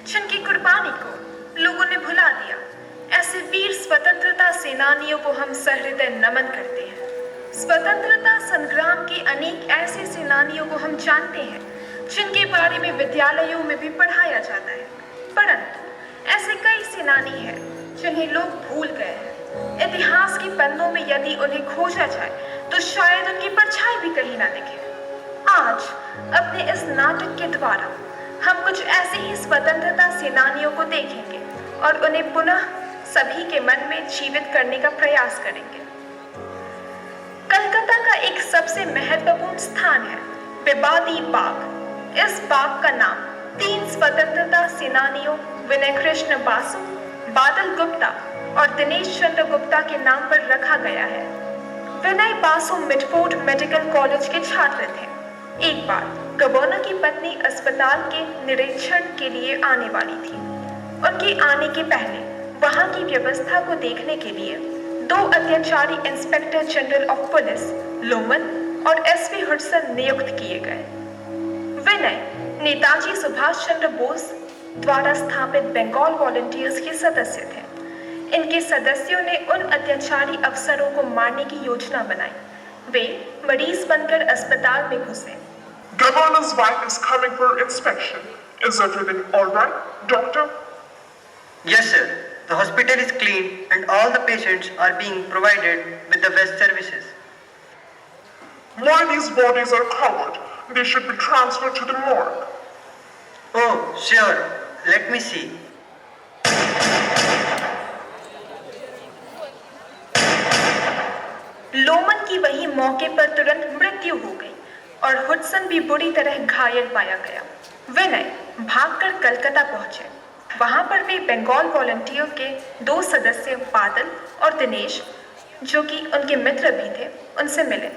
जिनकी कुर्बानी को लोगों ने भुला दिया। ऐसे वीर स्वतंत्रता सेनानियों को हम सहृदय नमन करते हैं। स्वतंत्रता संग्राम के अनेक ऐसे सेनानियों को हम जानते हैं जिनके बारे में विद्यालयों में भी पढ़ाया जाता है, परंतु ऐसे कई सेनानी हैं जिन्हें लोग भूल गए हैं। इतिहास के पन्नों में यदि उन्हें खोजा जाए तो शायद उनकी परछाई भी कहीं ना दिखे। आज अपने इस नाटक के द्वारा हम कुछ ऐसे ही स्वतंत्रता सेनानियों को देखेंगे और उन्हें पुनः सभी के मन में जीवित करने का प्रयास करेंगे। कलकत्ता का एक सबसे महत्वपूर्ण स्थान है विवादी बाग। इस बाग का नाम 3 स्वतंत्रता सेनानियों विनय कृष्ण बासु, बादल गुप्ता और दिनेश चंद्र गुप्ता के नाम पर रखा गया है। विनय बासु मिडफोर्ड मेडिकल कॉलेज के छात्र थे। एक बार गवर्नर की पत्नी अस्पताल के निरीक्षण के लिए आने वाली थी। उनके आने के पहले वहां की व्यवस्था को देखने के लिए 2 अत्याचारी inspector general of police Loman और एसपी हुडसन नियुक्त किए गए। विनय नेताजी सुभाष चंद्र बोस द्वारा स्थापित बंगाल वॉलंटियर्स के सदस्य थे। इनके सदस्यों ने उन अत्याचारी अफसरों को मारने की योजना बनाई। वे मरीज बनकर अस्पताल में घुसे। Governor's wife is coming for inspection. Is everything all right, doctor? Yes, sir. The hospital is clean and all the patients are being provided with the best services. Why these bodies are covered? They should be transferred to the morgue. Oh, sure. Let me see. Loman की वही मौके पर तुरंत मृत्यु हो गई और Hudson भी बुरी तरह घायल पाया गया। विनय भागकर कलकत्ता पहुंचे। वहां पर वे बंगाल वॉलंटियर के 2 सदस्य बादल और दिनेश, जो कि उनके मित्र भी थे, उनसे मिले।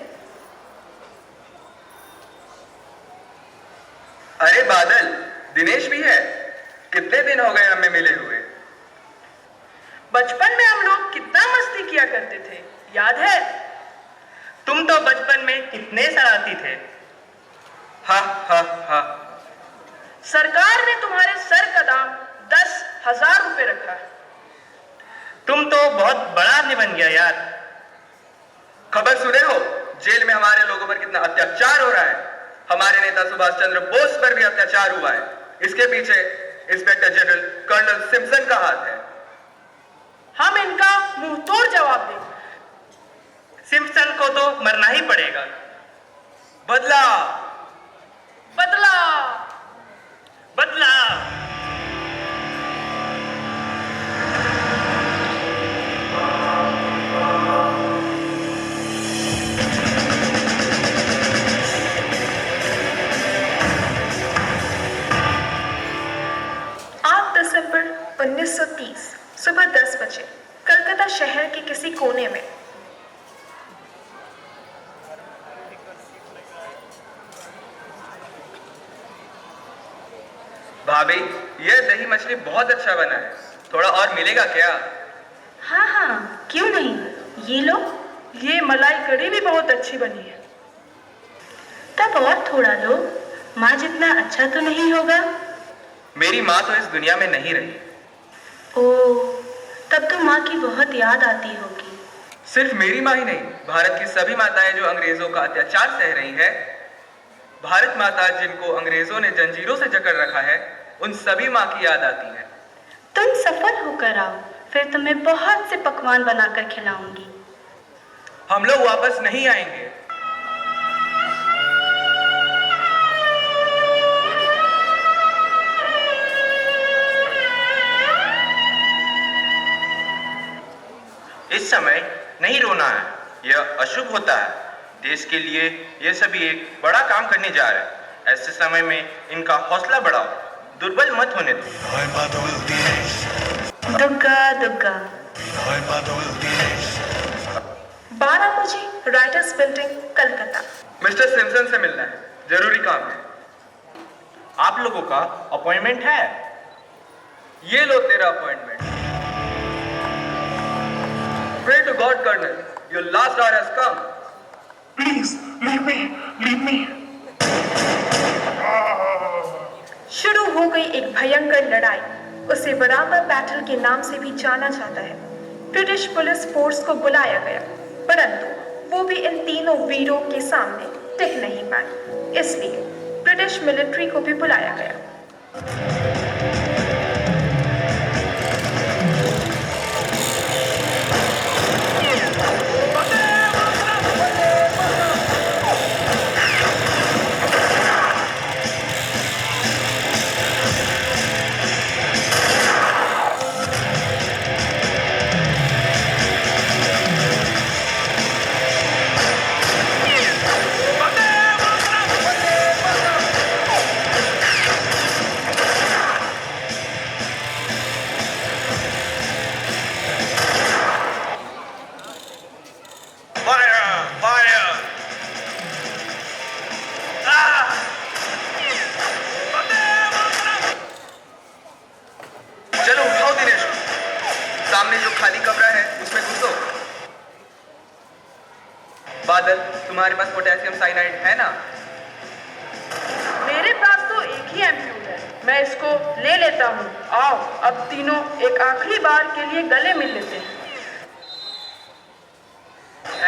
अरे बादल, दिनेश भी है। कितने दिन हो गए हमें मिले हुए। बचपन में हम लोग कितना मस्ती किया करते थे, याद है? तुम तो बचपन में कितने शरारती थे। हा हा हा। सरकार ने तुम्हारे सर का दाम 10,000 रुपए रखा है। तुम तो बहुत बड़ा आदमी बन गया यार। खबर सुने हो? जेल में हमारे लोगों पर कितना अत्याचार हो रहा है। हमारे नेता सुभाष चंद्र बोस पर भी अत्याचार हुआ है। इसके पीछे इंस्पेक्टर जनरल कर्नल सिम्पसन का हाथ है। हम इनका मुंह तोड़ जवाब दें। सिम्पसन को तो मरना ही पड़ेगा। बदला बदला बदला। दिसंबर 1930 सुबह 10 बजे कलकत्ता शहर के किसी कोने में भाभी, ये दही मछली बहुत अच्छा बना है। थोड़ा और मिलेगा क्या? हाँ हाँ, क्यों नहीं, ये लो। ये मलाई कड़ी भी बहुत अच्छी बनी है। तब और थोड़ा लो, माँ जितना अच्छा तो नहीं होगा। मेरी माँ तो इस दुनिया में नहीं रही। ओह, तब तो माँ की बहुत याद आती होगी। सिर्फ मेरी माँ ही नहीं, भारत की सभी माताएं जो अंग्रेजों का अत्याचार सह रही है। भारत माता जिनको अंग्रेजों ने जंजीरों से जकड़ रखा है, उन सभी माँ की याद आती है। तुम सफल होकर आओ, फिर तुम्हें बहुत से पकवान बनाकर खिलाऊंगी। हम लोग वापस नहीं आएंगे। इस समय नहीं रोना है, यह अशुभ होता है। देश के लिए ये सभी एक बड़ा काम करने जा रहे हैं। ऐसे समय में इनका हौसला बढ़ाओ, दुर्बल मत होने दो। दुग्गा दुग्गा। 12 बजे writers building, Calcutta. Mister Simpson से मिलना है, जरूरी काम है। आप लोगों का अपॉइंटमेंट है? ये लो तेरा appointment. Pray to God, Colonel, your last hour has come. Please, leave me, leave me. शुरू हो गई एक भयंकर लड़ाई, उसे वरांदा बैटल के नाम से भी जाना जाता है। ब्रिटिश पुलिस फोर्स को बुलाया गया, परंतु वो भी इन तीनों वीरों के सामने टिक नहीं पाए, इसलिए ब्रिटिश मिलिट्री को भी बुलाया गया। चलो उठाओ दिनेश, सामने जो खाली कमरा है उसमें घुसो। बादल, तुम्हारे पास पोटेशियम साइनाइड है ना? मेरे पास तो एक ही एम्प्यूल है, मैं इसको ले लेता हूँ। आओ अब तीनों एक आखिरी बार के लिए गले मिल लेते हैं।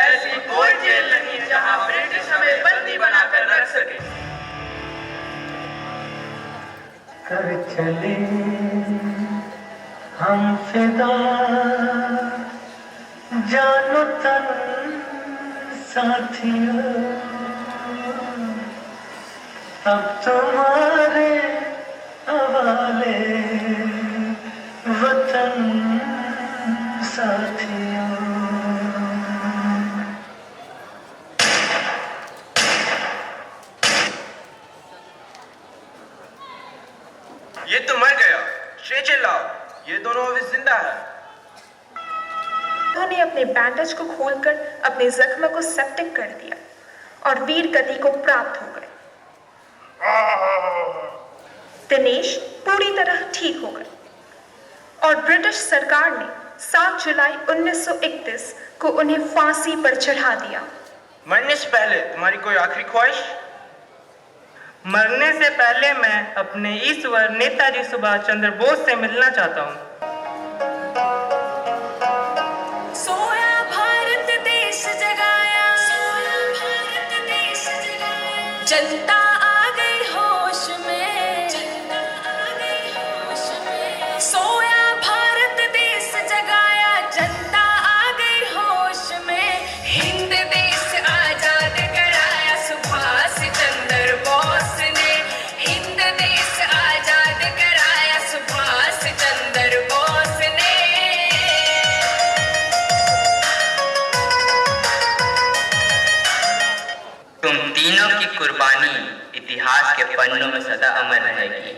ऐसी कोई जेल नहीं जहाँ ब्रिटिश हमें बंदी बनाकर रख सके। कर चले हम फिदा, जानो तन साथियों, अब तुम्हारे हवाले वतन साथियों। ये तो मर गया, चिल्लाओ, ये दोनों अभी जिंदा है। उन्होंने अपने बैंडेज को खोलकर अपने जख्म को सेप्टिक कर दिया और वीर गति को प्राप्त हो गए। दिनेश पूरी तरह ठीक हो गए और ब्रिटिश सरकार ने 7 जुलाई 1931 को उन्हें फांसी पर चढ़ा दिया। मरने से पहले तुम्हारी कोई आखिरी ख्वाहिश? मरने से पहले मैं अपने ईश्वर नेताजी सुभाष चंद्र बोस से मिलना चाहता हूँ। सोया भारत देश जगाया, सोया भारत देश जगाया, जनता आ गई होश में, जनता आ गई होश में। सोया भारत देश जगाया, जनता आ गई होश में। हिंद देश आजाद कराया सुभाष चंद्र बोस ने, हिंद देश आजाद कराया सुभाष चंद्र बोस ने। तुम तीनों की कुर्बानी इतिहास के पन्नों में सदा अमर रहेगी।